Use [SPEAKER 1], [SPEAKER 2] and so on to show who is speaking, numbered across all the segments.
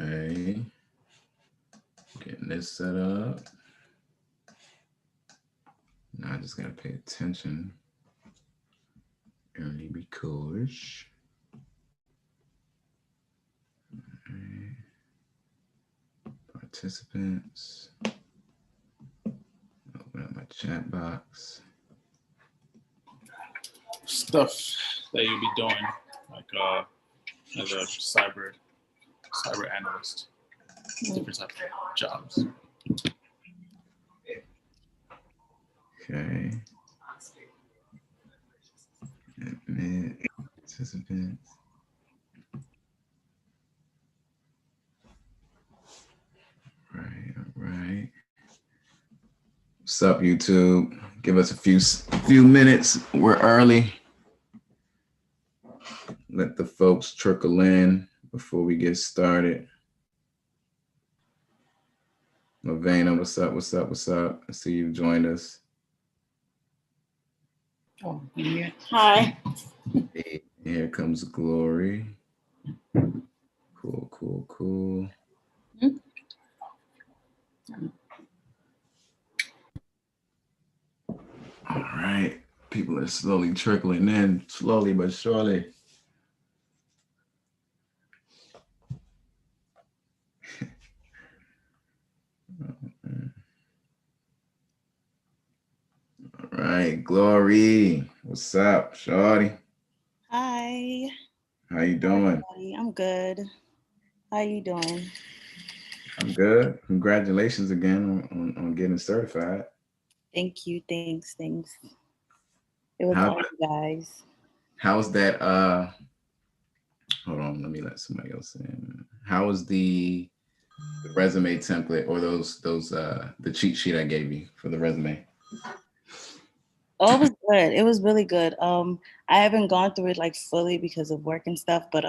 [SPEAKER 1] Okay. Getting this set up. Now I just gotta pay attention. Early because. Okay. Participants. Open up my chat box.
[SPEAKER 2] Stuff that you'll be doing, like as a cyber analyst, different type of jobs.
[SPEAKER 1] Okay. Admit participants. Right, all right. What's up, YouTube? Give us a few minutes. We're early. Let the folks trickle in before we get started. Lavana, what's up? What's up? What's up? I see you joined us.
[SPEAKER 3] Oh, yeah. Hi.
[SPEAKER 1] Hey, here comes Glory. Cool, cool, cool. All right. People are slowly trickling in, slowly but surely. All right, Glory. What's up, shorty?
[SPEAKER 3] Hi.
[SPEAKER 1] How you doing?
[SPEAKER 3] Everybody. I'm good. How you doing?
[SPEAKER 1] I'm good. Congratulations again on getting certified.
[SPEAKER 3] Thank you. Thanks. It was all you guys.
[SPEAKER 1] How's that? Hold on, let me let somebody else in. How was the resume template or those the cheat sheet I gave you for the resume?
[SPEAKER 3] Oh, it was good. It was really good. I haven't gone through it like fully because of work and stuff, but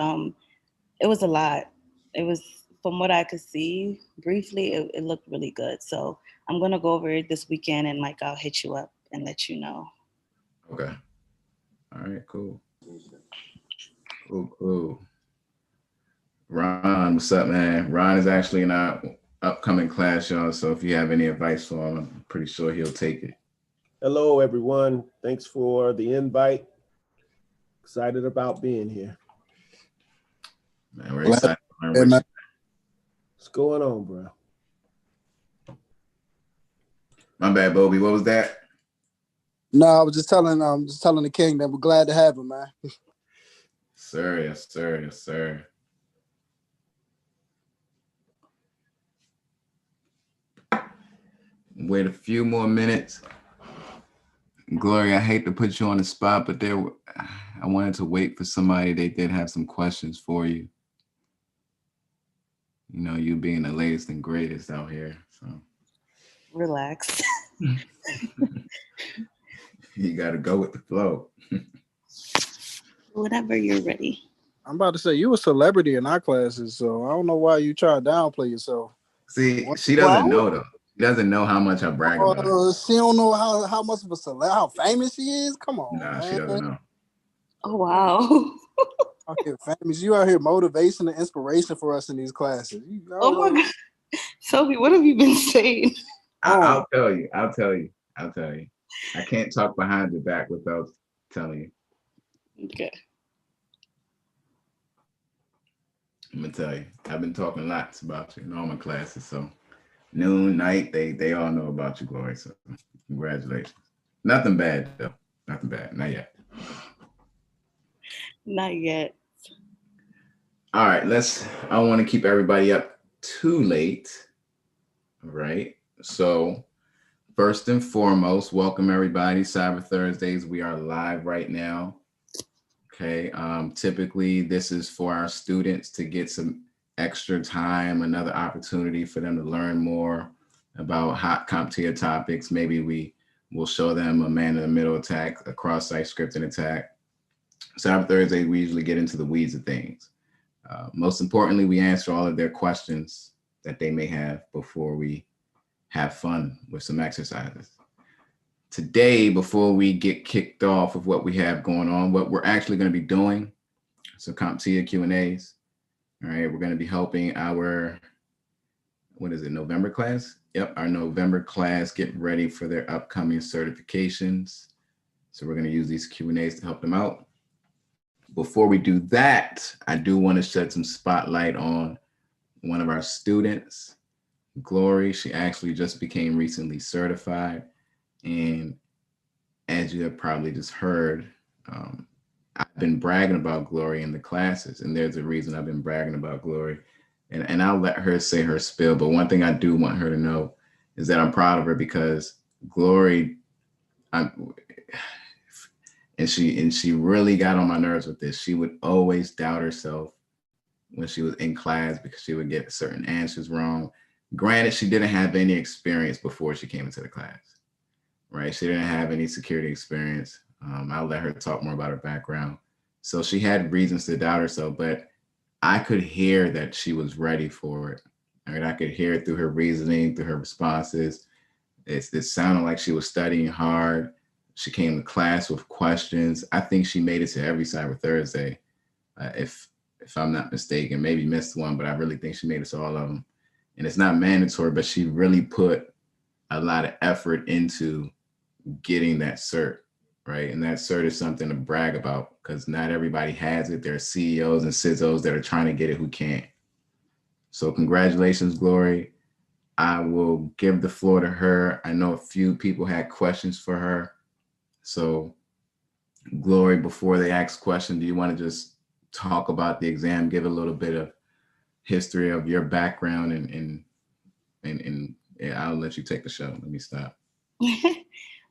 [SPEAKER 3] it was a lot. It was, from what I could see briefly, it looked really good. So I'm gonna go over it this weekend and like I'll hit you up and let you know.
[SPEAKER 1] Okay. All right, cool. Cool. Ron, what's up, man? Ron is actually in our upcoming class, y'all. So if you have any advice for him, I'm pretty sure he'll take it.
[SPEAKER 4] Hello, everyone. Thanks for the invite. Excited about being here.
[SPEAKER 1] Man, we're excited to learn what you.
[SPEAKER 4] What's going on, bro?
[SPEAKER 1] My bad, Bobby. What was that?
[SPEAKER 5] No, I was just telling the king that we're glad to have him, man.
[SPEAKER 1] Sir, yes, sir, yes, sir. Wait a few more minutes. Gloria, I hate to put you on the spot, but I wanted to wait for somebody. They did have some questions for you. You know, you being the latest and greatest out here. So
[SPEAKER 3] relax.
[SPEAKER 1] You got to go with the flow.
[SPEAKER 3] Whenever you're ready.
[SPEAKER 5] I'm about to say, you a celebrity in our classes, so I don't know why you try to downplay yourself.
[SPEAKER 1] See, she doesn't know, though. She doesn't know how much I brag about her.
[SPEAKER 5] She don't know how much of a celebrity, how famous she is? Come on,
[SPEAKER 1] Nah,
[SPEAKER 5] man.
[SPEAKER 1] she doesn't know.
[SPEAKER 3] Oh, wow.
[SPEAKER 5] Okay, famous. You out here motivation and inspiration for us in these classes.
[SPEAKER 3] Oh, my God. Sophie, what have you been saying?
[SPEAKER 1] I'll tell you. I can't talk behind your back without telling you.
[SPEAKER 3] Okay.
[SPEAKER 1] I'm gonna tell you. I've been talking lots about you in all my classes. So noon, night, they all know about you, Glory. So congratulations. Nothing bad though. Nothing bad. Not yet.
[SPEAKER 3] Not yet.
[SPEAKER 1] All right. I don't want to keep everybody up too late. All right. So first and foremost, welcome everybody. Cyber Thursdays. We are live right now. Okay. Typically, this is for our students to get some extra time, another opportunity for them to learn more about hot CompTIA topics. Maybe we will show them a man-in-the-middle attack, a cross-site scripting attack. Cyber Thursday, we usually get into the weeds of things. Most importantly, we answer all of their questions that they may have before we have fun with some exercises. Today, before we get kicked off of what we have going on, what we're actually going to be doing, some CompTIA Q&As. All right, we're going to be helping our, what is it, November class? Yep, our November class get ready for their upcoming certifications. So we're going to use these Q&As to help them out. Before we do that, I do want to shed some spotlight on one of our students, Glory. She actually just became recently certified. And as you have probably just heard, I've been bragging about Glory in the classes, and there's a reason I've been bragging about Glory. And I'll let her say her spiel, but one thing I do want her to know is that I'm proud of her because Glory, and she really got on my nerves with this. She would always doubt herself when she was in class because she would get certain answers wrong. Granted, she didn't have any experience before she came into the class, right? She didn't have any security experience. I'll let her talk more about her background. So she had reasons to doubt herself, but I could hear that she was ready for it. I mean, I could hear it through her reasoning, through her responses. It sounded like she was studying hard. She came to class with questions. I think she made it to every Cyber Thursday, if I'm not mistaken. Maybe missed one, but I really think she made it to all of them. And it's not mandatory, but she really put a lot of effort into getting that cert, right? And that cert is something to brag about because not everybody has it. There are CEOs and CISOs that are trying to get it who can't. So congratulations, Glory. I will give the floor to her. I know a few people had questions for her. So Glory, before they ask questions, do you want to just talk about the exam, give a little bit of history of your background and yeah, I'll let you take the show. Let me stop.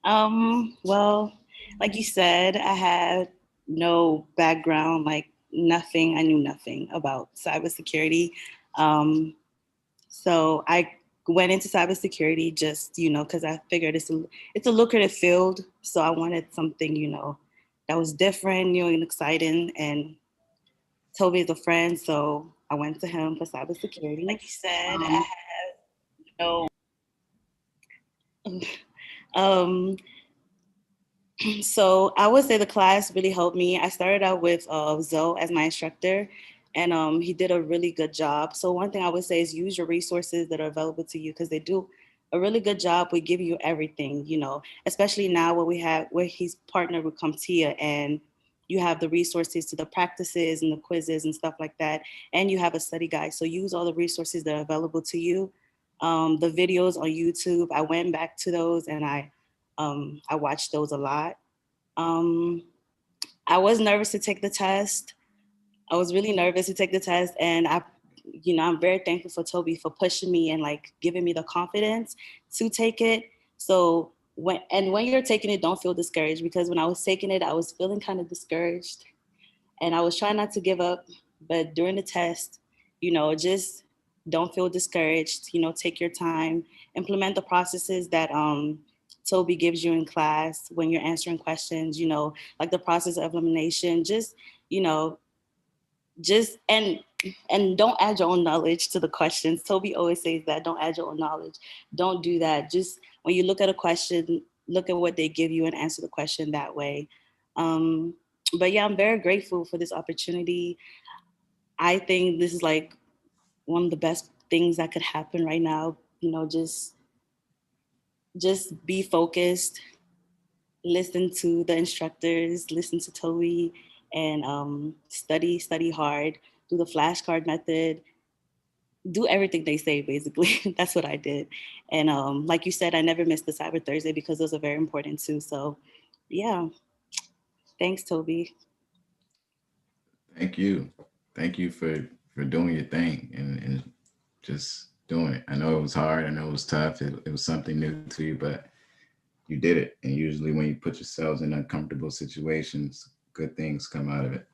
[SPEAKER 3] Well, like you said, I had no background, like nothing. I knew nothing about cybersecurity. So I went into cybersecurity just, because I figured it's a lucrative field. So I wanted something, that was different, new and exciting. And Toby is a friend, so I went to him for cybersecurity. Like you said, I had no. um, So I would say the class really helped me. I started out with Zoe as my instructor, and he did a really good job. So one thing I would say is use your resources that are available to you because they do a really good job with giving you everything, especially now where he's partnered with CompTIA and you have the resources to the practices and the quizzes and stuff like that. And you have a study guide. So use all the resources that are available to you. The videos on YouTube, I went back to those and I watched those a lot. Um, I was nervous to take the test. I was really nervous to take the test, and I'm very thankful for Toby for pushing me and like giving me the confidence to take it. So when you're taking it, don't feel discouraged because when I was taking it, I was feeling kind of discouraged, and I was trying not to give up. But during the test, just don't feel discouraged. Take your time, implement the processes that Toby gives you in class when you're answering questions. Like the process of elimination. Just you know, just and don't add your own knowledge to the questions. Toby always says that don't add your own knowledge. Don't do that. Just when you look at a question, look at what they give you and answer the question that way. Um, but yeah, I'm very grateful for this opportunity. I think this is like one of the best things that could happen right now. Just be focused, listen to the instructors, listen to Toby, and study hard, do the flashcard method, do everything they say, basically. That's what I did. And like you said, I never missed the Cyber Thursday because those are very important too. So yeah, thanks, Toby.
[SPEAKER 1] Thank you. Thank you for doing your thing and just doing it. I know it was hard. I know it was tough. It was something new to you, but you did it. And usually when you put yourselves in uncomfortable situations, good things come out of it.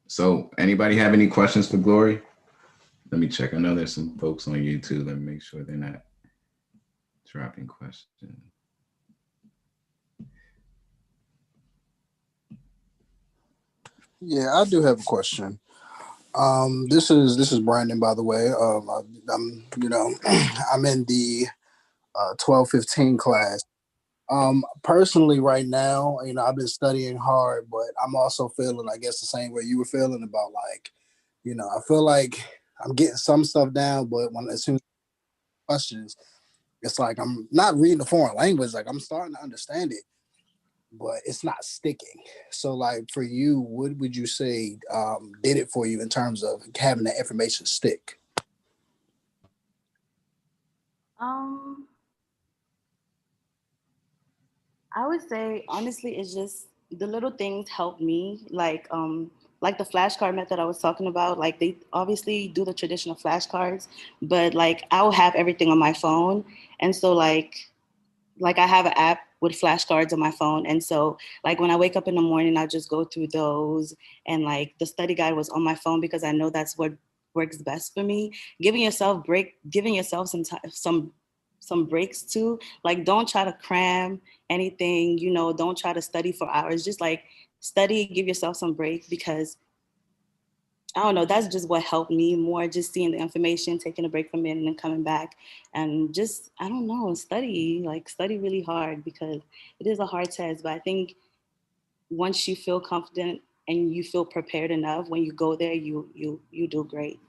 [SPEAKER 1] So anybody have any questions for Glory? Let me check. I know there's some folks on YouTube. Let me make sure they're not dropping questions.
[SPEAKER 5] Yeah, I do have a question. This is Brandon, by the way. I'm I'm in the 12-15 class. Personally, right now, I've been studying hard, but I'm also feeling, I guess, the same way you were feeling about like You know, I feel like I'm getting some stuff down, but as soon as questions, it's like I'm not reading the foreign language. Like I'm starting to understand it, but it's not sticking. So, like for you, what would you say did it for you in terms of having that information stick?
[SPEAKER 3] Um, I would say honestly, it's just the little things help me. Like the flashcard method I was talking about. Like they obviously do the traditional flashcards, but like I will have everything on my phone, and so like I have an app with flashcards on my phone. And so like when I wake up in the morning, I just go through those, and like the study guide was on my phone because I know that's what works best for me. Giving yourself some time, some breaks too. Like don't try to cram anything, you know, don't try to study for hours. Just like study, give yourself some break because I don't know, that's just what helped me more, just seeing the information, taking a break from it and then coming back and just, I don't know, study really hard because it is a hard test. But I think once you feel confident and you feel prepared enough, when you go there, you do great.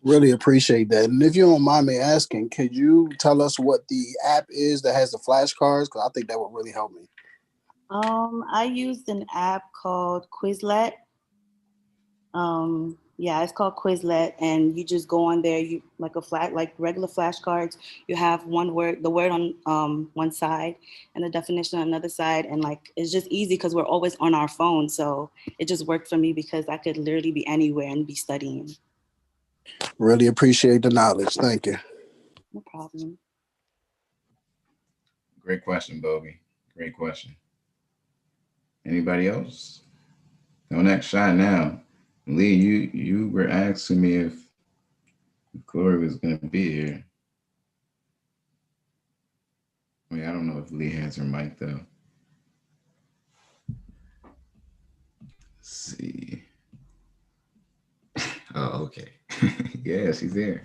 [SPEAKER 5] Really appreciate that. And if you don't mind me asking, could you tell us what the app is that has the flashcards? Because I think that would really help me.
[SPEAKER 3] I used an app called Quizlet. Yeah, it's called Quizlet, and you just go on there. You like regular flashcards. You have the word on one side, and the definition on another side, and like it's just easy because we're always on our phone. So it just worked for me because I could literally be anywhere and be studying.
[SPEAKER 5] Really appreciate the knowledge. Thank you.
[SPEAKER 3] No problem.
[SPEAKER 1] Great question, Bobby. Great question. Anybody else? No, next shot now. Lee, you were asking me if Glory was gonna be here. I mean, I don't know if Lee has her mic though. Let's see. Oh, okay. Yeah, she's there.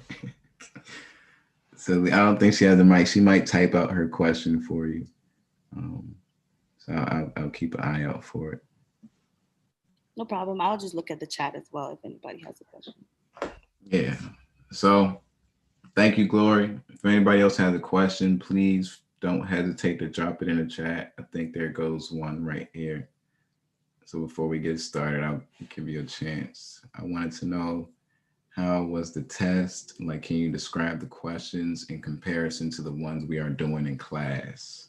[SPEAKER 1] So I don't think she has the mic. She might type out her question for you. So I'll keep an eye out for it.
[SPEAKER 3] No problem. I'll just look at the chat as well if anybody has a question.
[SPEAKER 1] Yeah. So thank you, Glory. If anybody else has a question, please don't hesitate to drop it in the chat. I think there goes one right here. So before we get started, I'll give you a chance. I wanted to know, how was the test? Like, can you describe the questions in comparison to the ones we are doing in class?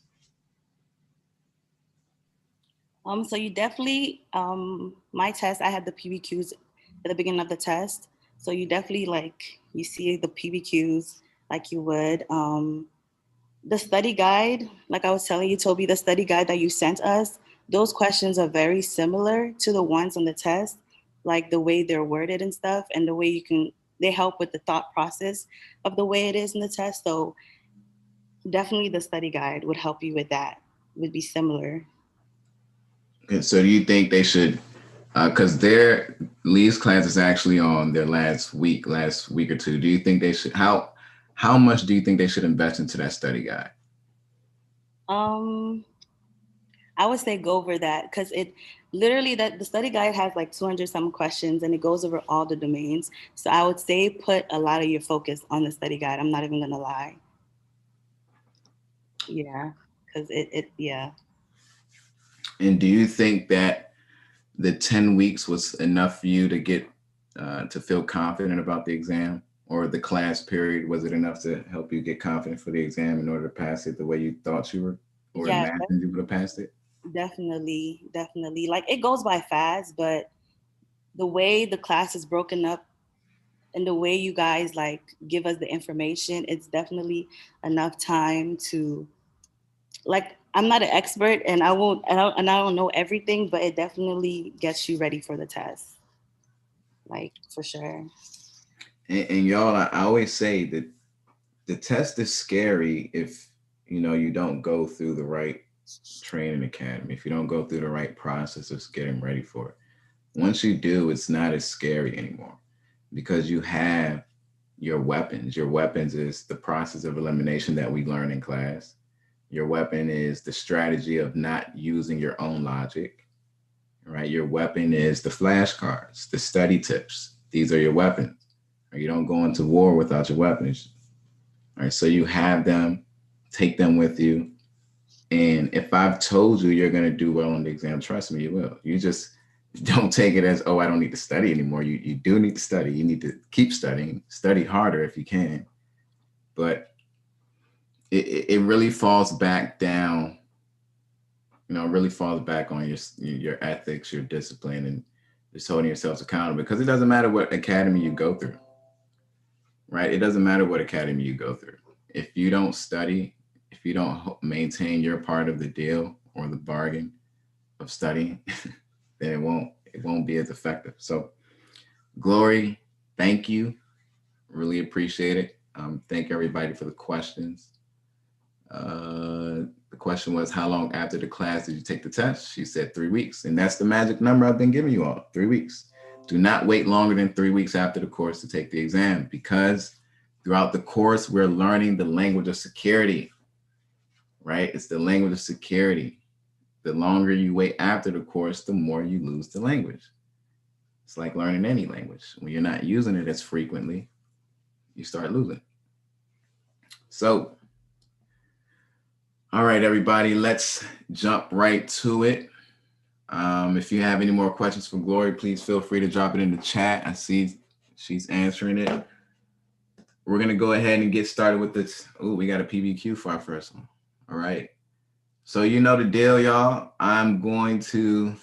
[SPEAKER 3] So you definitely, my test, I had the PBQs at the beginning of the test. So you definitely you see the PBQs like you would. The study guide, like I was telling you, Toby, the study guide that you sent us, those questions are very similar to the ones on the test, like the way they're worded and stuff, and the way they help with the thought process of the way it is in the test. So definitely the study guide would help you with that, would be similar.
[SPEAKER 1] And so do you think they should, because their Lee's class is actually on their last week or two. Do you think they should, how much do you think they should invest into that study guide?
[SPEAKER 3] I would say go over that because it literally that the study guide has like 200 some questions and it goes over all the domains. So I would say put a lot of your focus on the study guide. I'm not even gonna lie. Yeah, because yeah.
[SPEAKER 1] And do you think that the 10 weeks was enough for you to get to feel confident about the exam, or the class period? Was it enough to help you get confident for the exam in order to pass it the way you thought you were, or
[SPEAKER 3] Yeah,
[SPEAKER 1] imagined you would have passed it?
[SPEAKER 3] definitely. Like it goes by fast, but the way the class is broken up and the way you guys like give us the information, it's definitely enough time to like I'm not an expert and I don't know everything, but it definitely gets you ready for the test. Like for sure.
[SPEAKER 1] And y'all, I always say that the test is scary if you don't go through the right training academy, if you don't go through the right process of getting ready for it. Once you do, it's not as scary anymore because you have your weapons. Your weapons is the process of elimination that we learn in class. Your weapon is the strategy of not using your own logic, right? Your weapon is the flashcards, the study tips. These are your weapons. You don't go into war without your weapons. All right, so you have them, take them with you. And if I've told you you're going to do well on the exam, trust me, you will. You just don't take it as, oh, I don't need to study anymore. You do need to study. You need to keep studying, study harder if you can. But it really falls back down, it really falls back on your ethics, your discipline, and just holding yourselves accountable, because it doesn't matter what academy you go through, right? It doesn't matter what academy you go through. If you don't study, if you don't maintain your part of the deal or the bargain of studying, then it won't be as effective. So, Glory, thank you. Really appreciate it. Thank everybody for the questions. The question was, how long after the class did you take the test? She said 3 weeks. And that's the magic number I've been giving you all, 3 weeks. Do not wait longer than 3 weeks after the course to take the exam, because throughout the course, we're learning the language of security, right? It's the language of security. The longer you wait after the course, the more you lose the language. It's like learning any language. When you're not using it as frequently, you start losing. So, all right, everybody, let's jump right to it. If you have any more questions for Glory, please feel free to drop it in the chat. I see she's answering it. We're going to go ahead and get started with this. Oh, we got a PBQ for our first one. All right. So you know the deal, y'all. We're going to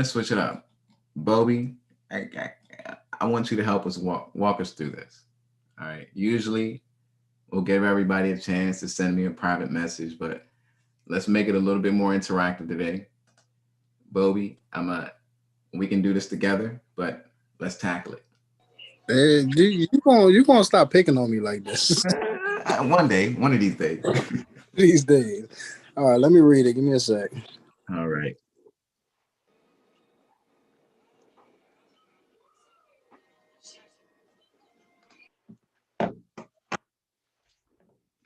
[SPEAKER 1] switch it up. Bobby, I want you to help us walk us through this. All right. Usually, we'll give everybody a chance to send me a private message, but let's make it a little bit more interactive today. Bobby, we can do this together, but let's tackle it.
[SPEAKER 5] Hey, you gonna stop picking on me like this?
[SPEAKER 1] One day, one of these days.
[SPEAKER 5] These days. All right, let me read it. Give me a sec.
[SPEAKER 1] All right.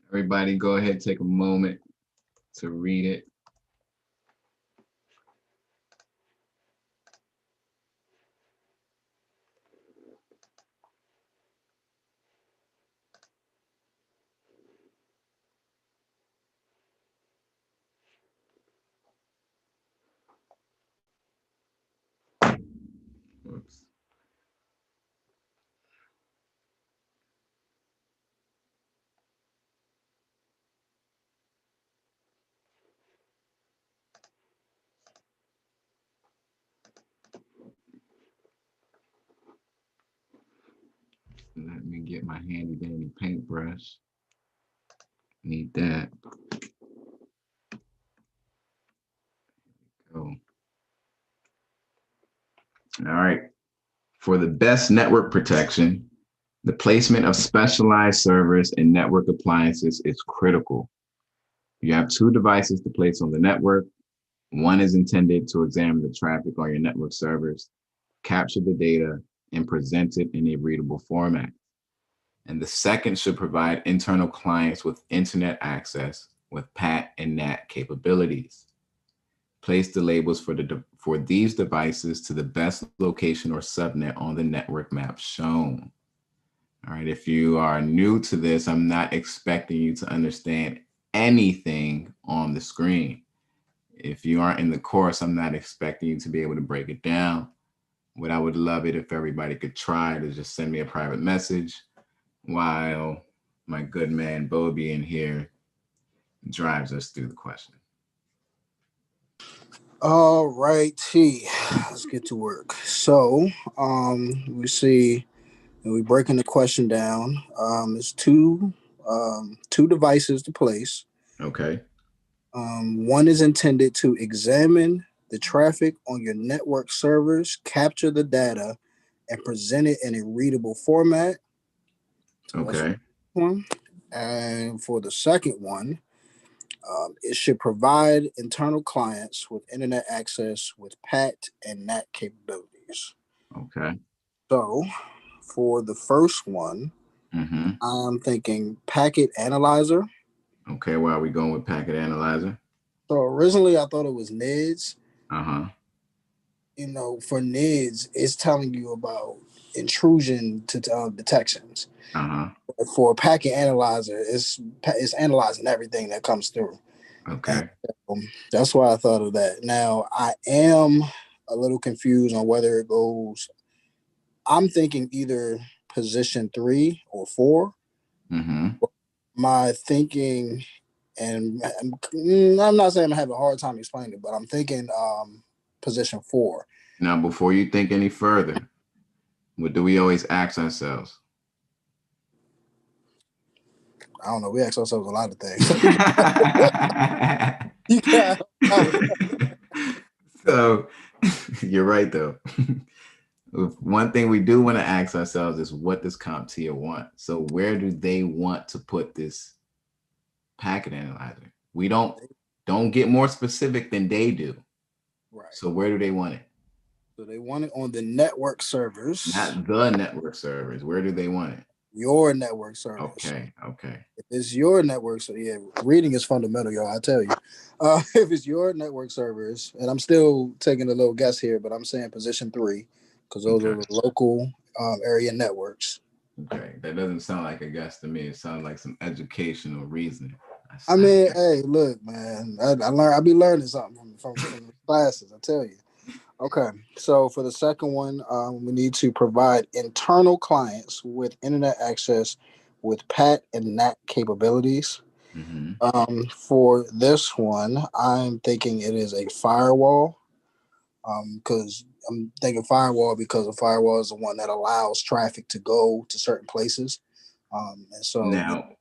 [SPEAKER 1] Everybody go ahead, take a moment to read it. Oops. Let me get my handy dandy paintbrush. Need that. Go. All right. For the best network protection, the placement of specialized servers and network appliances is critical. You have 2 devices to place on the network. One is intended to examine the traffic on your network servers, capture the data, and present it in a readable format. And the second should provide internal clients with internet access with PAT and NAT capabilities. Place the labels for these devices to the best location or subnet on the network map shown. All right, if you are new to this, I'm not expecting you to understand anything on the screen. If you aren't in the course, I'm not expecting you to be able to break it down. What I would love it if everybody could try to just send me a private message while my good man Bobby in here drives us through the question.
[SPEAKER 5] All righty, let's get to work. So, we see, and we're breaking the question down. It's two devices to place.
[SPEAKER 1] Okay.
[SPEAKER 5] One is intended to examine the traffic on your network servers, capture the data, and present it in a readable format. So
[SPEAKER 1] Okay.
[SPEAKER 5] one. And for the second one, it should provide internal clients with internet access with PAT and NAT capabilities.
[SPEAKER 1] Okay.
[SPEAKER 5] So for the first one, I'm thinking packet analyzer.
[SPEAKER 1] Okay, where are we going with packet analyzer?
[SPEAKER 5] So originally I thought it was NIDS, You know, for NIDS, it's telling you about intrusion to detections. For a packet analyzer, it's analyzing everything that comes through.
[SPEAKER 1] Okay.
[SPEAKER 5] And, that's why I thought of that. Now, I am a little confused on whether it goes. I'm thinking either position 3 or 4. My thinking, and I'm not saying I have a hard time explaining it, but I'm thinking position 4.
[SPEAKER 1] Now, before you think any further, what do we always ask ourselves?
[SPEAKER 5] I don't know. We ask ourselves a lot of things.
[SPEAKER 1] So you're right, though. One thing we do want to ask ourselves is, what does CompTIA want? So where do they want to put this packet analyzer? We don't get more specific than they do.
[SPEAKER 5] Right.
[SPEAKER 1] So where do they want it?
[SPEAKER 5] So they want it on the network servers.
[SPEAKER 1] Not the network servers. Where do they want it?
[SPEAKER 5] Your network servers.
[SPEAKER 1] Okay.
[SPEAKER 5] If it's your network, so yeah, reading is fundamental, y'all. I tell you, if it's your network servers, and I'm still taking a little guess here, but I'm saying position 3 because those are the local area networks.
[SPEAKER 1] Okay, that doesn't sound like a guess to me. It sounds like some educational reasoning.
[SPEAKER 5] I mean, hey, look, man, I be learning something from the classes. I tell you. Okay, so for the second one, we need to provide internal clients with internet access with PAT and NAT capabilities. For this one, I'm thinking it is a firewall, because I'm thinking firewall because a firewall is the one that allows traffic to go to certain places. And so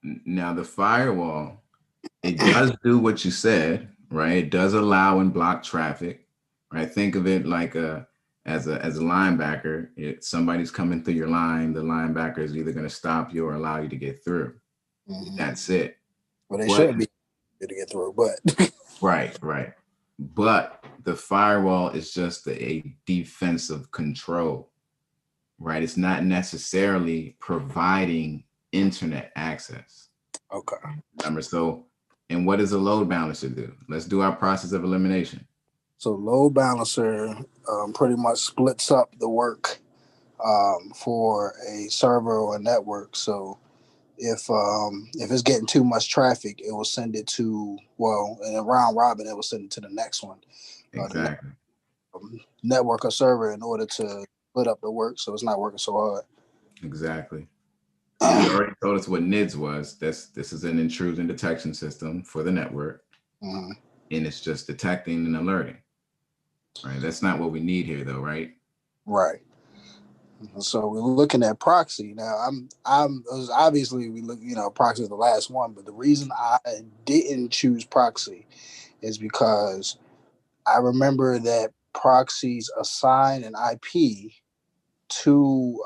[SPEAKER 1] now the firewall, it does do what you said, right? It does allow and block traffic, right? Think of it like as a linebacker. Somebody's coming through your line, the linebacker is either going to stop you or allow you to get through. That's it.
[SPEAKER 5] Well, they shouldn't be able to get through, but
[SPEAKER 1] right. But the firewall is just a defensive control, right? It's not necessarily providing internet access.
[SPEAKER 5] Okay.
[SPEAKER 1] Remember, and what does a load balancer do? Let's do our process of elimination.
[SPEAKER 5] So load balancer pretty much splits up the work for a server or a network. So if it's getting too much traffic, it will send it to, in a round robin, it will send it to the next one.
[SPEAKER 1] Exactly.
[SPEAKER 5] Network or server in order to split up the work so it's not working so hard.
[SPEAKER 1] Exactly. You already told us what NIDS was. This is an intrusion detection system for the network. And it's just detecting and alerting. Right. That's not what we need here though, right?
[SPEAKER 5] Right. So we're looking at proxy. Now I'm obviously we look, proxy is the last one, but the reason I didn't choose proxy is because I remember that proxies assign an IP to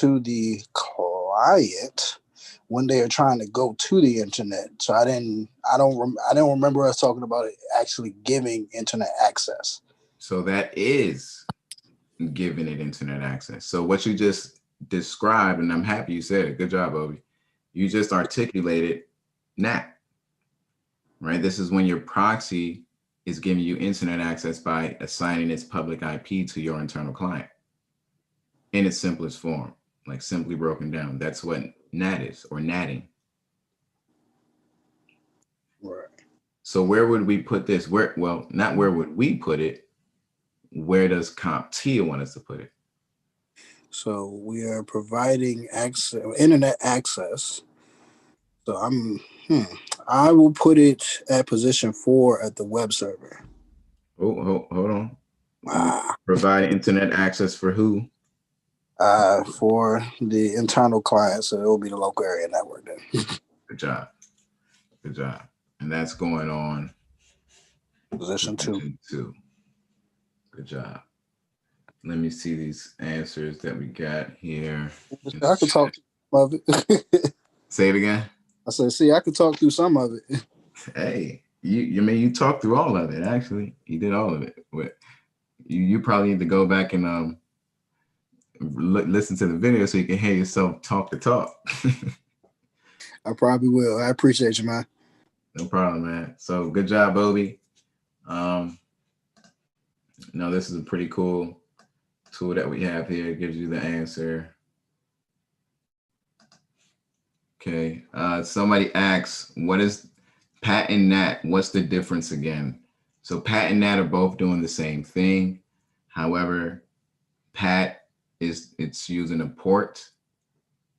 [SPEAKER 5] the client when they are trying to go to the internet. So I don't remember us talking about it actually giving internet access.
[SPEAKER 1] So that is giving it internet access. So what you just described, and I'm happy you said it. Good job, Obi. You just articulated NAT, right? This is when your proxy is giving you internet access by assigning its public IP to your internal client in its simplest form, like simply broken down. That's what NAT is, or natting.
[SPEAKER 5] Right.
[SPEAKER 1] So where would we put this? Not where would we put it? Where does CompTIA want us to put it?
[SPEAKER 5] So we are providing internet access. So I will put it at position 4 at the web server.
[SPEAKER 1] Oh, hold on. Provide internet access for who?
[SPEAKER 5] For the internal client, so it will be the local area network then.
[SPEAKER 1] Good job. And that's going on
[SPEAKER 5] Position 2.
[SPEAKER 1] Good job. Let me see these answers that we got here.
[SPEAKER 5] I could talk through some of it.
[SPEAKER 1] Say it again.
[SPEAKER 5] I said, I could talk through some of it.
[SPEAKER 1] Hey, you talked through all of it. Actually, you did all of it. You probably need to go back and listen to the video so you can hear yourself talk the talk.
[SPEAKER 5] I probably will. I appreciate you, man.
[SPEAKER 1] No problem, man. So good job, Obi. know, this is a pretty cool tool that we have here. It gives you the answer. Okay, somebody asks, what is PAT and NAT? What's the difference again? So PAT and NAT are both doing the same thing. However, PAT it's using a port,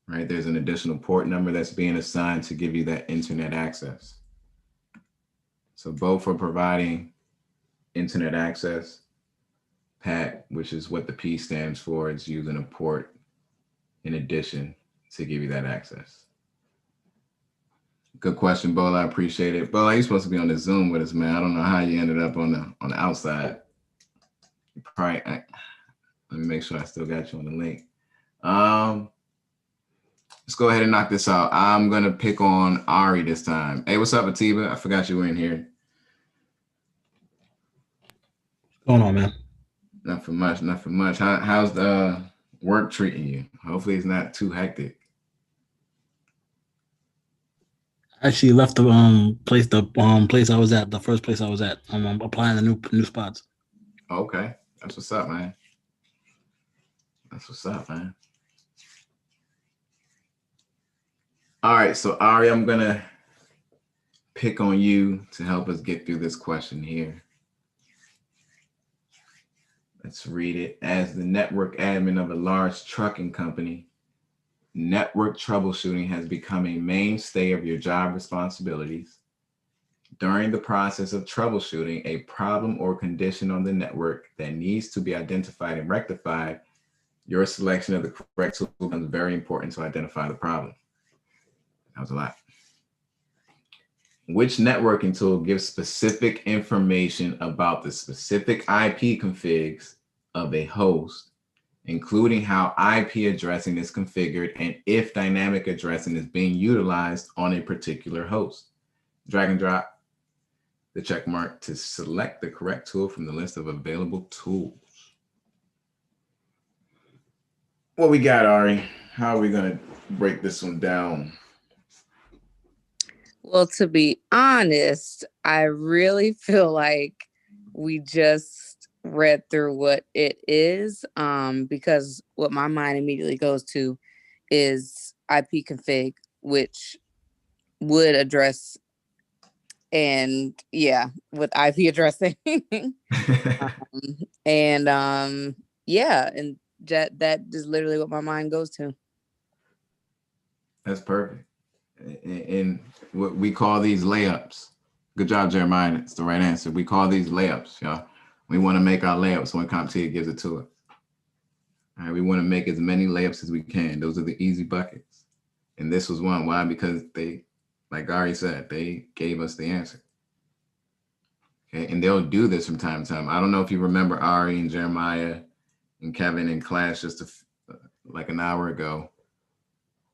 [SPEAKER 1] right? There's an additional port number that's being assigned to give you that internet access. So both are providing internet access. PAT, which is what the P stands for, is using a port in addition to give you that access. Good question, Bola. I appreciate it. Bola, you're supposed to be on the Zoom with us, man. I don't know how you ended up on the outside. You probably, let me make sure I still got you on the link. Let's go ahead and knock this out. I'm gonna pick on Ari this time. Hey, what's up, Atiba? I forgot you were in here.
[SPEAKER 6] What's going on, man?
[SPEAKER 1] Not for much, not for much. How's the work treating you? Hopefully it's not too hectic.
[SPEAKER 6] I actually left the place I was at, the first place I was at. I'm applying the new spots.
[SPEAKER 1] Okay, that's what's up, man. That's what's up, man. All right, so Ari, I'm gonna pick on you to help us get through this question here. Let's read it. As the network admin of a large trucking company, network troubleshooting has become a mainstay of your job responsibilities. During the process of troubleshooting a problem or condition on the network that needs to be identified and rectified, your selection of the correct tool becomes very important to identify the problem. That was a lot. Which networking tool gives specific information about the specific IP configs of a host, including how IP addressing is configured and if dynamic addressing is being utilized on a particular host? Drag and drop the check mark to select the correct tool from the list of available tools. What we got, Ari? How are we gonna break this one down?
[SPEAKER 7] Well, to be honest, I really feel like we just read through what it is, because what my mind immediately goes to is IP config, which would address, and yeah, with IP addressing. Yeah, and that is literally what my mind goes to.
[SPEAKER 1] That's perfect. And what we call these layups. Good job, Jeremiah. It's the right answer. We call these layups, y'all. We want to make our layups when CompTIA gives it to us. All right, we want to make as many layups as we can. Those are the easy buckets. And this was one. Why? Because they, like Ari said, they gave us the answer. Okay, and they'll do this from time to time. I don't know if you remember Ari and Jeremiah and Kevin in class just like an hour ago.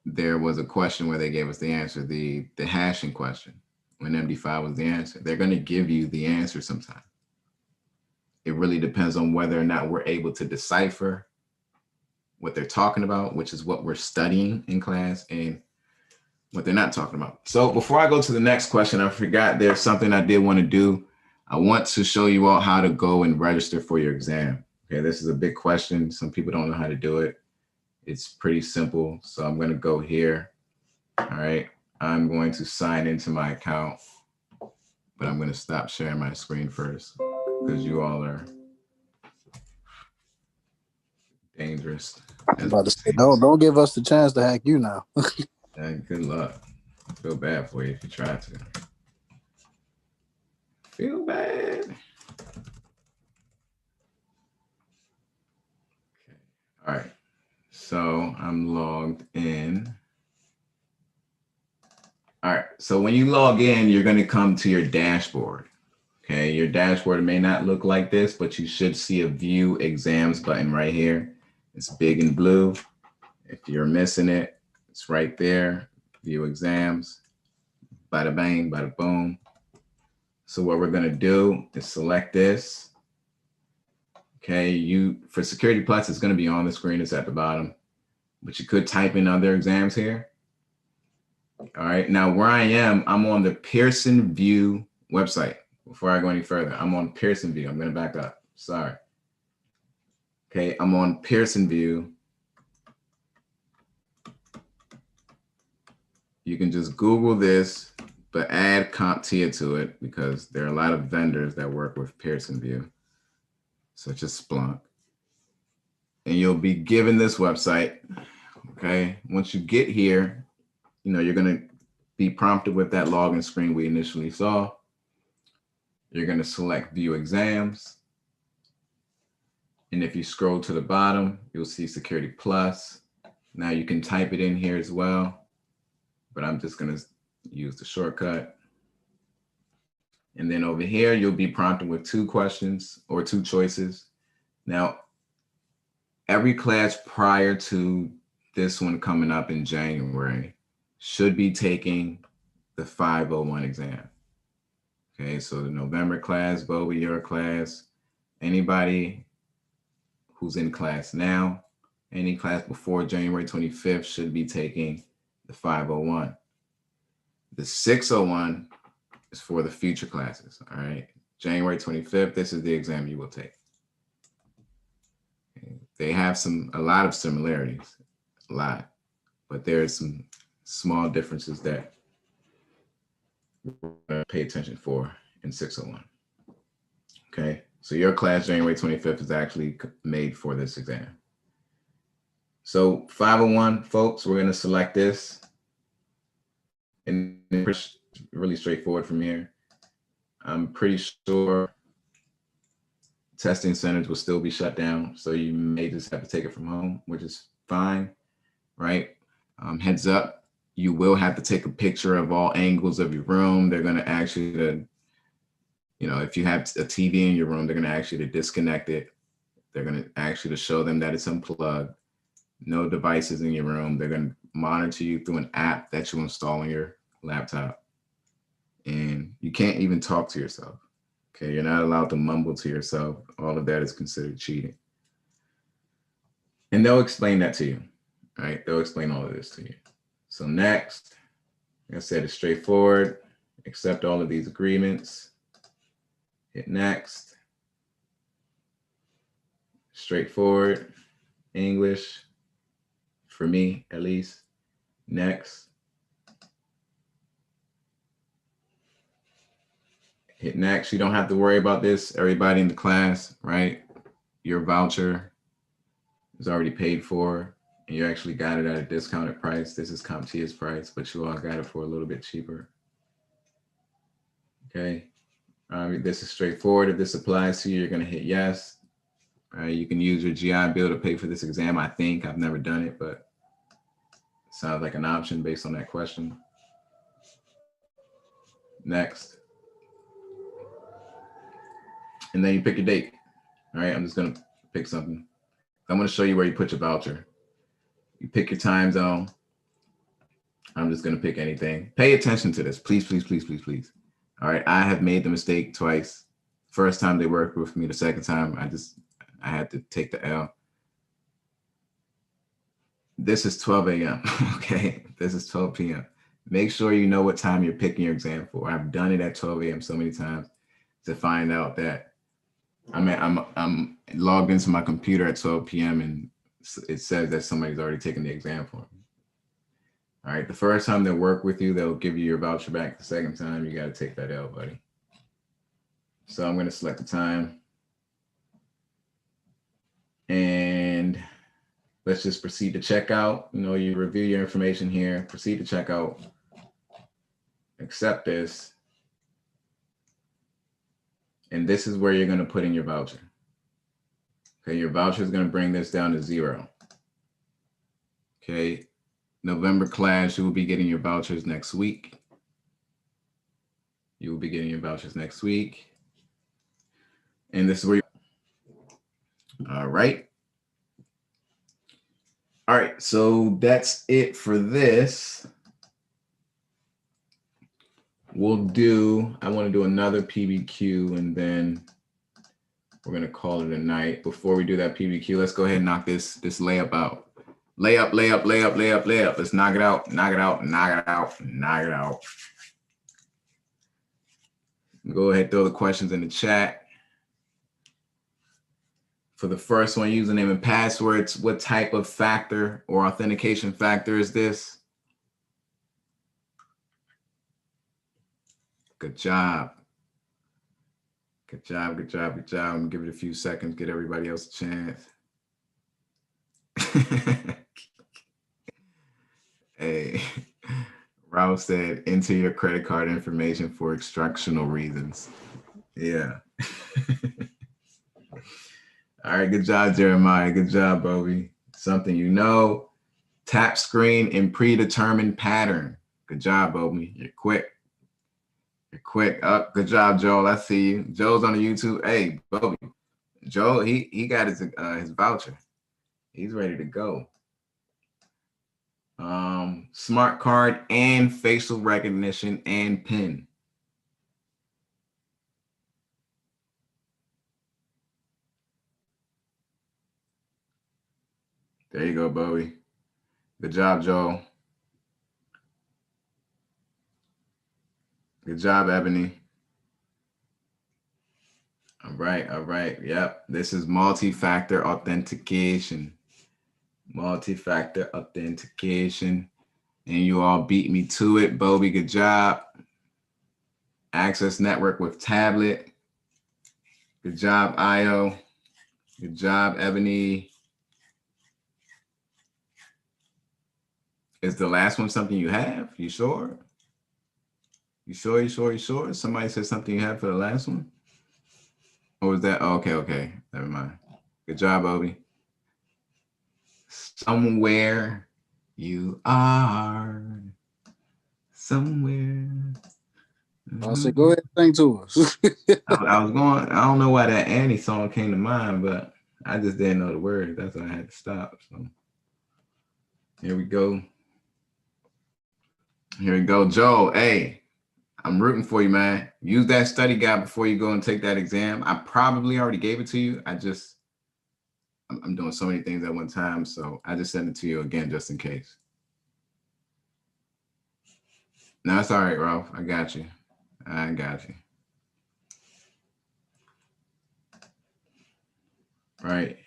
[SPEAKER 1] There was a question where they gave us the answer, the hashing question, when MD5 was the answer. They're going to give you the answer sometime. It really depends on whether or not we're able to decipher what they're talking about, which is what we're studying in class, and what they're not talking about. So before I go to the next question, I forgot there's something I did want to do. I want to show you all how to go and register for your exam. Okay, this is a big question. Some people don't know how to do it. It's pretty simple. So I'm going to go here. All right. I'm going to sign into my account, but I'm going to stop sharing my screen first because you all are dangerous.
[SPEAKER 5] I was about to say, don't give us the chance to hack you now.
[SPEAKER 1] Good luck. I feel bad for you if you try to. Feel bad. Okay. All right. So I'm logged in. All right. So when you log in, you're going to come to your dashboard. Okay. Your dashboard may not look like this, but you should see a view exams button right here. It's big and blue. If you're missing it, it's right there. View exams. Bada bang, bada boom. So what we're going to do is select this. Okay, for Security Plus, it's going to be on the screen. It's at the bottom, but you could type in other exams here. All right, now where I am, I'm on the Pearson View website. Before I go any further, I'm on Pearson View. I'm going to back up. Sorry, Okay, I'm on Pearson VUE. You can just Google this, but add CompTIA to it because there are a lot of vendors that work with Pearson VUE, such as Splunk. And you'll be given this website. Okay, once you get here, you're going to be prompted with that login screen we initially saw. You're going to select View Exams. And if you scroll to the bottom, you'll see Security Plus. Now you can type it in here as well, but I'm just going to use the shortcut. And then over here, you'll be prompted with 2 questions or 2 choices. Now, every class prior to this one coming up in January should be taking the 501 exam. Okay, so the November class, Bobby, your class, anybody who's in class now, any class before January 25th should be taking the 501. The 601 is for the future classes, all right? January 25th, this is the exam you will take. Okay. They have a lot of similarities, a lot, but there's some small differences that pay attention for in 601. Okay, so your class January 25th is actually made for this exam. So 501, folks, we're going to select this, and it's really straightforward from here. I'm pretty sure testing centers will still be shut down, so you may just have to take it from home, which is fine, right? Heads up, you will have to take a picture of all angles of your room. They're going to ask you to, if you have a TV in your room, they're going to ask you to disconnect it. They're going to ask you to show them that it's unplugged. No devices in your room. They're going to monitor you through an app that you install on your laptop. And you can't even talk to yourself. Okay, you're not allowed to mumble to yourself. All of that is considered cheating. And they'll explain that to you, right? They'll explain all of this to you. So next, like I said, it's straightforward. Accept all of these agreements. Hit next. Straightforward. English, for me at least. Next. Hit next. You don't have to worry about this. Everybody in the class, right? Your voucher is already paid for, and you actually got it at a discounted price. This is CompTIA's price, but you all got it for a little bit cheaper. Okay. This is straightforward. If this applies to you, you're going to hit yes. You can use your GI Bill to pay for this exam. I think I've never done it, but it sounds like an option based on that question. Next. And then you pick your date. All right, I'm just going to pick something. I'm going to show you where you put your voucher. You pick your time zone. I'm just going to pick anything. Pay attention to this, please, please, please, please, please. All right, I have made the mistake twice. First time they worked with me, the second time I had to take the L. This is 12 a.m., okay? This is 12 p.m. Make sure you know what time you're picking your exam for. I've done it at 12 a.m. so many times to find out that I'm logged into my computer at 12 p.m. and it says that somebody's already taken the exam for me. All right, the first time they work with you, they'll give you your voucher back. The second time, you got to take that L, buddy. So I'm going to select the time. And let's just proceed to checkout. You review your information here, proceed to checkout, accept this. And this is where you're going to put in your voucher. Okay, your voucher is going to bring this down to 0. Okay, November class, you will be getting your vouchers next week. You will be getting your vouchers next week. And this is where all right. All right, so that's it for this. I want to do another PBQ and then we're going to call it a night. Before we do that PBQ, let's go ahead and knock this layup out. Layup, layup, layup, layup, layup. Let's knock it out, knock it out, knock it out, knock it out. Go ahead, throw the questions in the chat. For the first one, username and passwords, what type of factor or authentication factor is this? Good job. Good job, good job, good job. I'm gonna give it a few seconds, get everybody else a chance. Hey, Ralph said, enter your credit card information for extractional reasons. Yeah. All right, good job, Jeremiah. Good job, Bobby. Something you know. Tap screen in predetermined pattern. Good job, Bobby. You're quick. You're quick. Good job, Joel. I see you. Joel's on the YouTube. Hey, Bobby. Joel, he got his voucher. He's ready to go. Smart card and facial recognition and PIN. There you go, Bowie. Good job, Joel. Good job, Ebony. All right, all right. Yep, this is multi-factor authentication. Multi-factor authentication. And you all beat me to it. Bowie, good job. Access network with tablet. Good job, Io. Good job, Ebony. Is the last one something you have? You sure? You sure, you sure, you sure? Somebody said something you had for the last one? Or was that? Oh, okay. Never mind. Good job, Obi. Somewhere you are. Somewhere.
[SPEAKER 5] I'll say, go ahead and sing to us.
[SPEAKER 1] I was going, I don't know why that Annie song came to mind, but I just didn't know the words. That's why I had to stop. So here we go. Here we go. Joe, hey, I'm rooting for you, man. Use that study guide before you go and take that exam. I probably already gave it to you. I'm doing so many things at one time, so I just sent it to you again just in case. No, it's all right, Ralph. I got you. I got you. Right.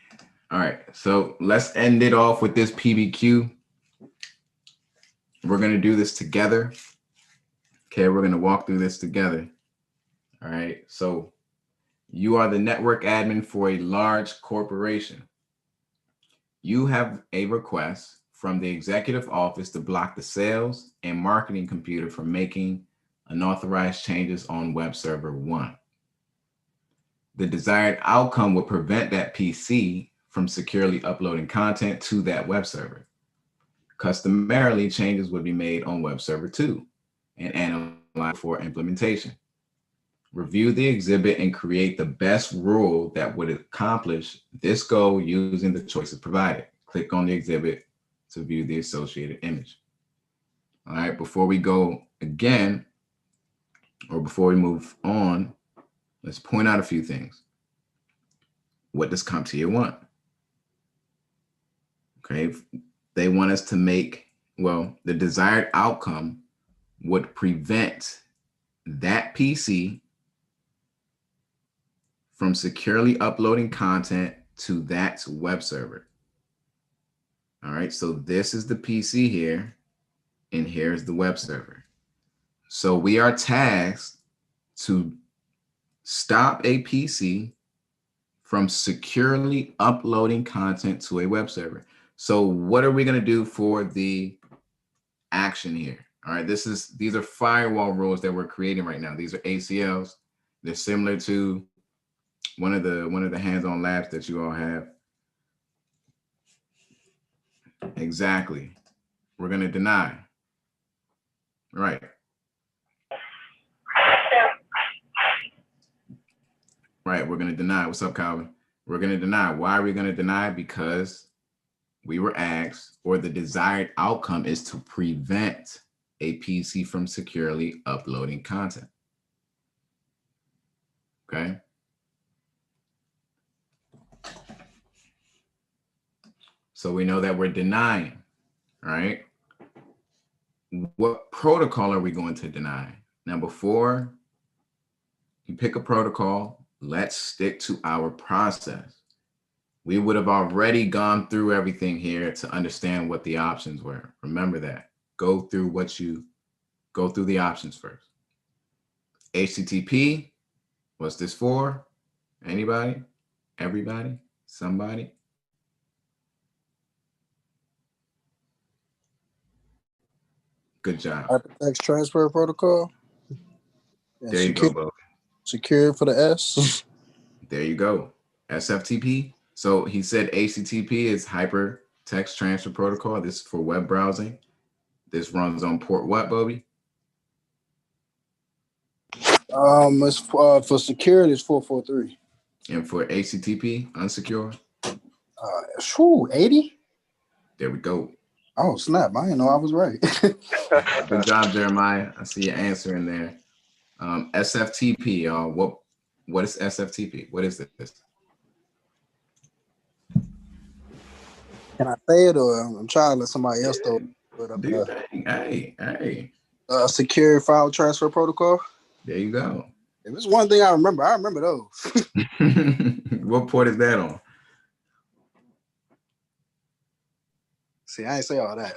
[SPEAKER 1] All right. So let's end it off with this PBQ. We're going to do this together. Okay, we're going to walk through this together. All right. So you are the network admin for a large corporation. You have a request from the executive office to block the sales and marketing computer from making unauthorized changes on web server 1. The desired outcome would prevent that PC from securely uploading content to that web server. Customarily, changes would be made on web server 2 and analyzed for implementation. Review the exhibit and create the best rule that would accomplish this goal using the choices provided. Click on the exhibit to view the associated image. All right, before we go again, or before we move on, let's point out a few things. What does CompTIA want? Okay, they want us to make, well, the desired outcome would prevent that PC from securely uploading content to that web server. All right, so this is the PC here, and here's the web server. So we are tasked to stop a PC from securely uploading content to a web server. So what are we going to do for the action here? All right, these are firewall rules that we're creating right now. These are ACLs. They're similar to one of the hands-on labs that you all have. Exactly. We're going to deny. Right. Right, we're going to deny. What's up, Calvin? We're going to deny. Why are we going to deny? Because we were asked, or the desired outcome is to prevent a PC from securely uploading content. Okay. So we know that we're denying, right? What protocol are we going to deny? Now, before you pick a protocol, let's stick to our process. we would have already gone through everything here to understand what the options were. Remember that. Go through the options first. HTTP, what's this for? Anybody? Everybody? Somebody? Good job.
[SPEAKER 5] Hypertext transfer protocol. And
[SPEAKER 1] There you go, Bo.
[SPEAKER 5] Secure for the S.
[SPEAKER 1] There you go. SFTP. So he said HTTP is hypertext transfer protocol. This is for web browsing. This runs on port what, Bobby?
[SPEAKER 5] It's for security, it's 443.
[SPEAKER 1] And for HTTP, unsecure?
[SPEAKER 5] 80?
[SPEAKER 1] There we go.
[SPEAKER 5] Oh, snap. I didn't know I was right.
[SPEAKER 1] Good job, Jeremiah. I see your answer in there. SFTP, y'all. What is SFTP? What is this?
[SPEAKER 5] Can I say it, or I'm trying to let somebody else throw it?
[SPEAKER 1] Do your thing. Hey.
[SPEAKER 5] Secure file transfer protocol.
[SPEAKER 1] There you go.
[SPEAKER 5] If it's one thing I remember those.
[SPEAKER 1] What port is that on?
[SPEAKER 5] See, I ain't say all that.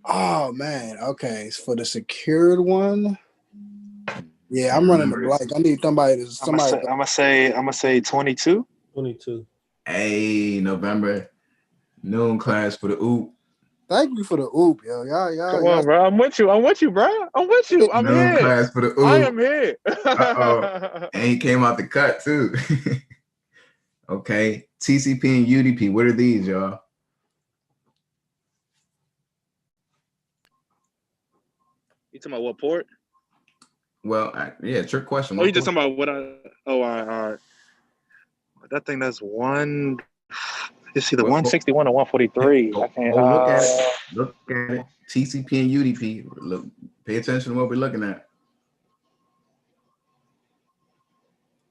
[SPEAKER 5] Oh man, okay. It's for the secured one. Yeah, I'm running the blank. I need somebody.
[SPEAKER 8] I'm gonna say 22.
[SPEAKER 4] 22.
[SPEAKER 1] Hey, November noon class for the OOP.
[SPEAKER 5] Thank you for the OOP, yo. Y'all.
[SPEAKER 8] Come on, bro. I'm with you, bro. I'm with you. I'm
[SPEAKER 1] noon
[SPEAKER 8] here.
[SPEAKER 1] Class for the OOP.
[SPEAKER 8] I am here.
[SPEAKER 1] And he came out the cut too. Okay, TCP and UDP. What are these, y'all?
[SPEAKER 8] You talking about what port?
[SPEAKER 1] Well, yeah, trick question.
[SPEAKER 8] Oh, you just talking about what I? Oh, all right. I think that's one. It's either 161 or 143. I can't.
[SPEAKER 1] Look at it. Look at it. TCP and UDP. Look, pay attention to what we're looking at.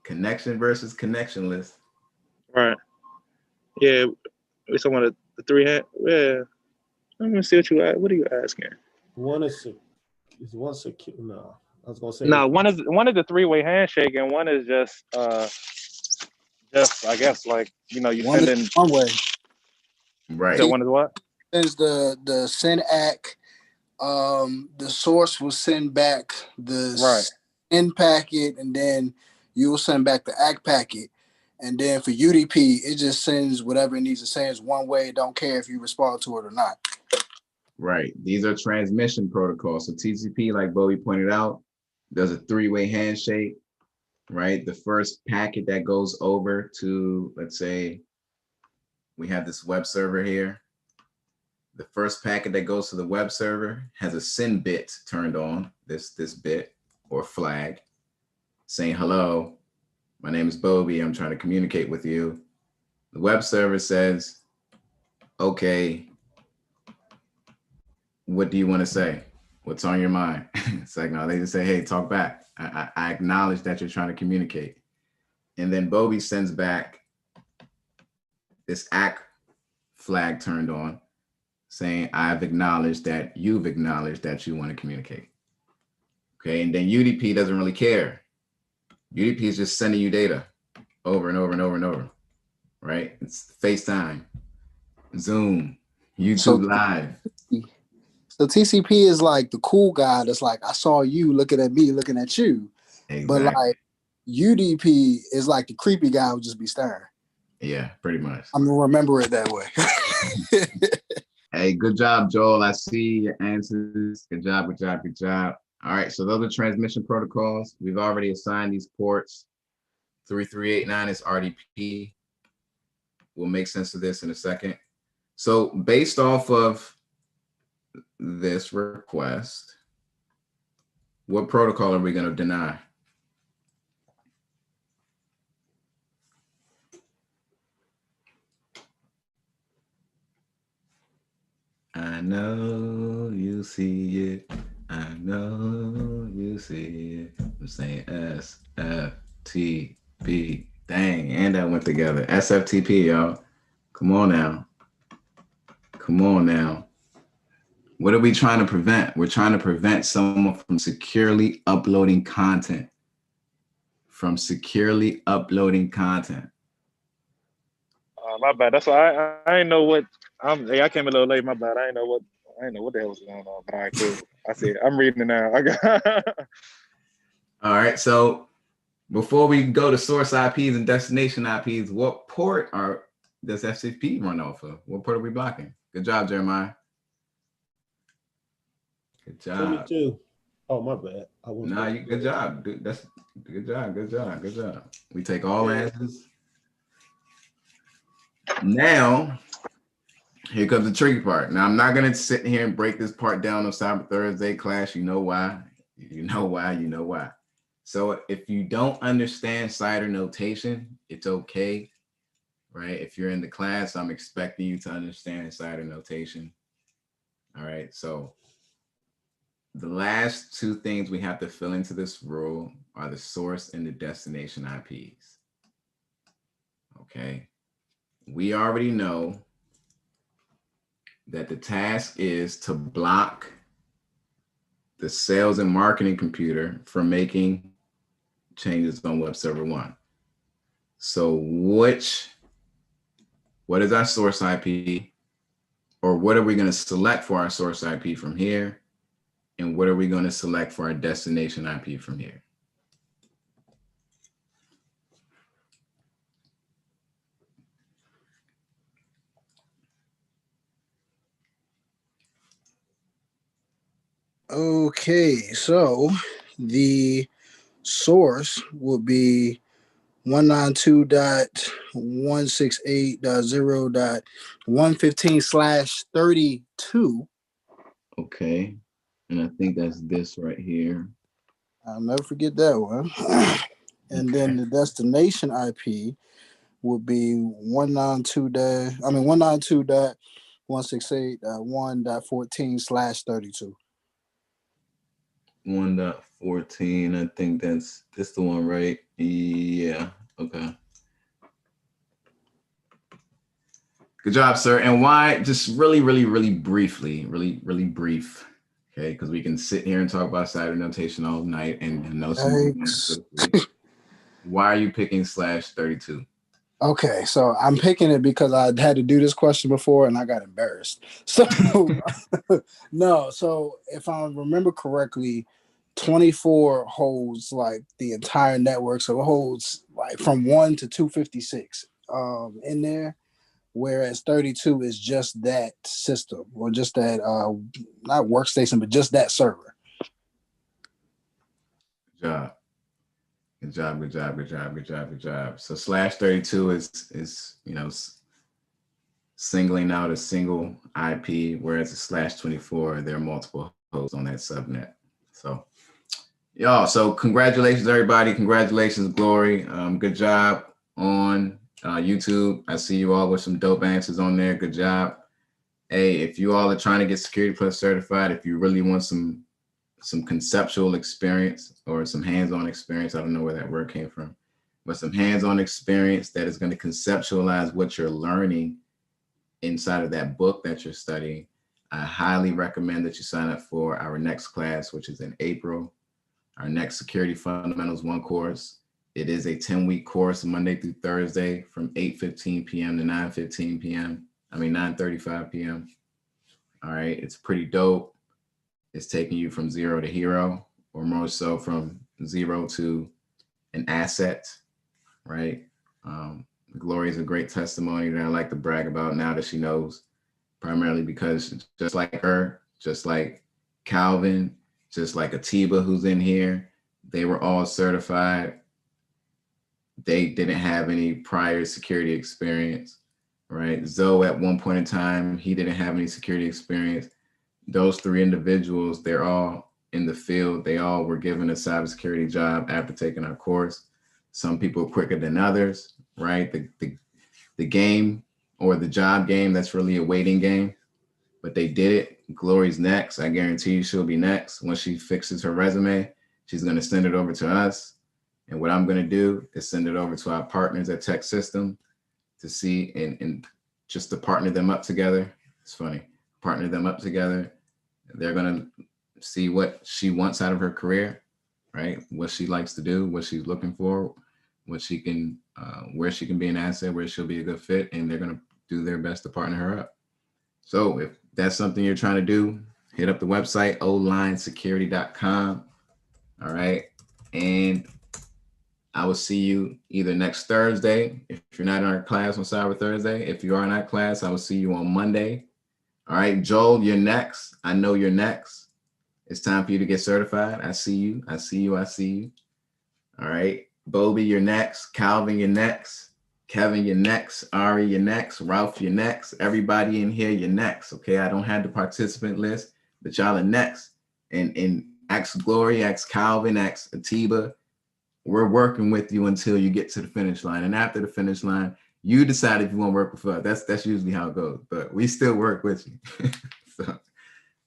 [SPEAKER 1] Connection versus connectionless.
[SPEAKER 8] Right. Yeah, we're talking about the three hand. Yeah. I'm gonna see what you ask. What are you asking?
[SPEAKER 4] One is one secure. No, I was gonna say.
[SPEAKER 8] No, one is the three-way handshake, and one is just I guess like you
[SPEAKER 5] one
[SPEAKER 8] sending
[SPEAKER 5] one way.
[SPEAKER 1] Right.
[SPEAKER 8] So one is what?
[SPEAKER 5] Is the send ACK. The source will send back the send packet, and then you will send back the ACK packet. And then for UDP, it just sends whatever it needs to send one way. It don't care if you respond to it or not.
[SPEAKER 1] Right. These are transmission protocols. So TCP, like Bowie pointed out, does a three-way handshake, right? The first packet that goes over to, let's say, we have this web server here. The first packet that goes to the web server has a send bit turned on, this bit or flag, saying, hello, my name is Bobby. I'm trying to communicate with you. The web server says, okay, what do you want to say? What's on your mind? It's like, no, they just say, hey, talk back. I acknowledge that you're trying to communicate. And then Bobby sends back this ACK flag turned on, saying, I've acknowledged that you've acknowledged that you want to communicate. Okay, and then UDP doesn't really care. UDP is just sending you data over and over and over and over, right? It's FaceTime, Zoom, YouTube Live.
[SPEAKER 5] So TCP is like the cool guy that's like, I saw you looking at me, looking at you. Exactly. But like UDP is like the creepy guy who just be staring.
[SPEAKER 1] Yeah, pretty much.
[SPEAKER 5] I'm gonna remember it that way.
[SPEAKER 1] Hey, good job, Joel. I see your answers. Good job, good job, good job. All right, so those are transmission protocols. We've already assigned these ports. 3389 is RDP. We'll make sense of this in a second. So based off of this request, what protocol are we going to deny? I know you see it. I know you see it. I'm saying SFTP. Dang, and that went together. SFTP, y'all. Come on now. Come on now. What are we trying to prevent? We're trying to prevent someone from securely uploading content. From securely uploading content.
[SPEAKER 8] My bad. That's why I ain't know what I came a little late. My bad. I ain't know what the hell was going on. But all right, cool. I see. I'm reading it now.
[SPEAKER 1] All right. So before we go to source IPs and destination IPs, what port does FCP run off of? What port are we blocking? Good job, Jeremiah. Good job.
[SPEAKER 4] 22. Oh, my bad.
[SPEAKER 1] Good job. That's good job. Good job. Good job. We take all answers. Now, here comes the tricky part. Now, I'm not going to sit here and break this part down on Cyber Thursday class. You know why. You know why. So if you don't understand CIDR notation, it's okay, right? If you're in the class, I'm expecting you to understand CIDR notation. All right, so the last two things we have to fill into this rule are the source and the destination IPs. Okay, we already know that the task is to block the sales and marketing computer from making changes on web server 1. So what is our source IP, or what are we going to select for our source IP from here? And what are we going to select for our destination IP from here?
[SPEAKER 5] Okay, so the source will be 192.168.0.115/32.
[SPEAKER 1] Okay, and I think that's this right here.
[SPEAKER 5] I'll never forget that one. And then the destination IP will be 192.168.1.14/32.
[SPEAKER 1] 1.14. I think that's the one, right? Yeah. Okay. Good job, sir. And why? Just really briefly, really brief. Okay, because we can sit here and talk about CIDR notation all night and know some. Why are you picking /32?
[SPEAKER 5] Okay, so I'm picking it because I had to do this question before and I got embarrassed. So no, so if I remember correctly, 24 holds like the entire network, so it holds like from 1 to 256 in there, whereas 32 is just that system, or just that not workstation, but just that server.
[SPEAKER 1] Good job. So /32 is singling out a single IP, whereas the /24, there are multiple hosts on that subnet. So y'all, so congratulations everybody. Congratulations, Glory. Good job on YouTube. I see you all with some dope answers on there. Good job. Hey, if you all are trying to get Security Plus certified, if you really want some conceptual experience or some hands-on experience, I don't know where that word came from, but some hands-on experience that is going to conceptualize what you're learning inside of that book that you're studying, I highly recommend that you sign up for our next class, which is in April, our next Security Fundamentals 1 course. It is a 10-week course, Monday through Thursday from 8:15 p.m. to 9:15 p.m. 9:35 p.m. All right, it's pretty dope. It's taking you from zero to hero, or more so from zero to an asset, right? Glory is a great testimony that I like to brag about now that she knows, primarily because just like her, just like Calvin, just like Atiba, who's in here, they were all certified. They didn't have any prior security experience, right? Zoe, at one point in time, he didn't have any security experience. Those 3 individuals, they're all in the field. They all were given a cybersecurity job after taking our course. Some people quicker than others, right? The game, or the job game, that's really a waiting game, but they did it. Glory's next. I guarantee you she'll be next. Once she fixes her resume, she's going to send it over to us. And what I'm going to do is send it over to our partners at Tech System to see and just to partner them up together. It's funny. Partner them up together. They're going to see what she wants out of her career, right? What she likes to do, what she's looking for, what she can where she can be an asset, where she'll be a good fit, and they're going to do their best to partner her up. So if that's something you're trying to do, hit up the website, olinesecurity.com. All right. And I will see you either next Thursday, if you're not in our class on Cyber Thursday. If you are in our class, I will see you on Monday. All right, Joel, you're next. I know you're next. It's time for you to get certified. I see you. I see you. I see you. All right. Bobby, you're next. Calvin, you're next. Kevin, you're next. Ari, you're next. Ralph, you're next. Everybody in here, you're next. Okay. I don't have the participant list, but y'all are next. And ask Glory, ask Calvin, ask Atiba. We're working with you until you get to the finish line. And after the finish line, you decide if you want to work with us. That's usually how it goes, but we still work with you. So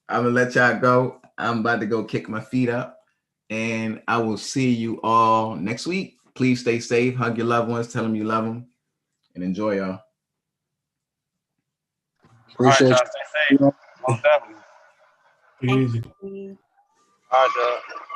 [SPEAKER 1] I'm gonna let y'all go. I'm about to go kick my feet up, and I will see you all next week. Please stay safe, hug your loved ones, tell them you love them, and enjoy, y'all.
[SPEAKER 5] Appreciate
[SPEAKER 8] All right, y'all, stay safe.
[SPEAKER 5] you.
[SPEAKER 8] Most definitely.
[SPEAKER 6] Easy.
[SPEAKER 3] Bye.
[SPEAKER 8] All right, y'all.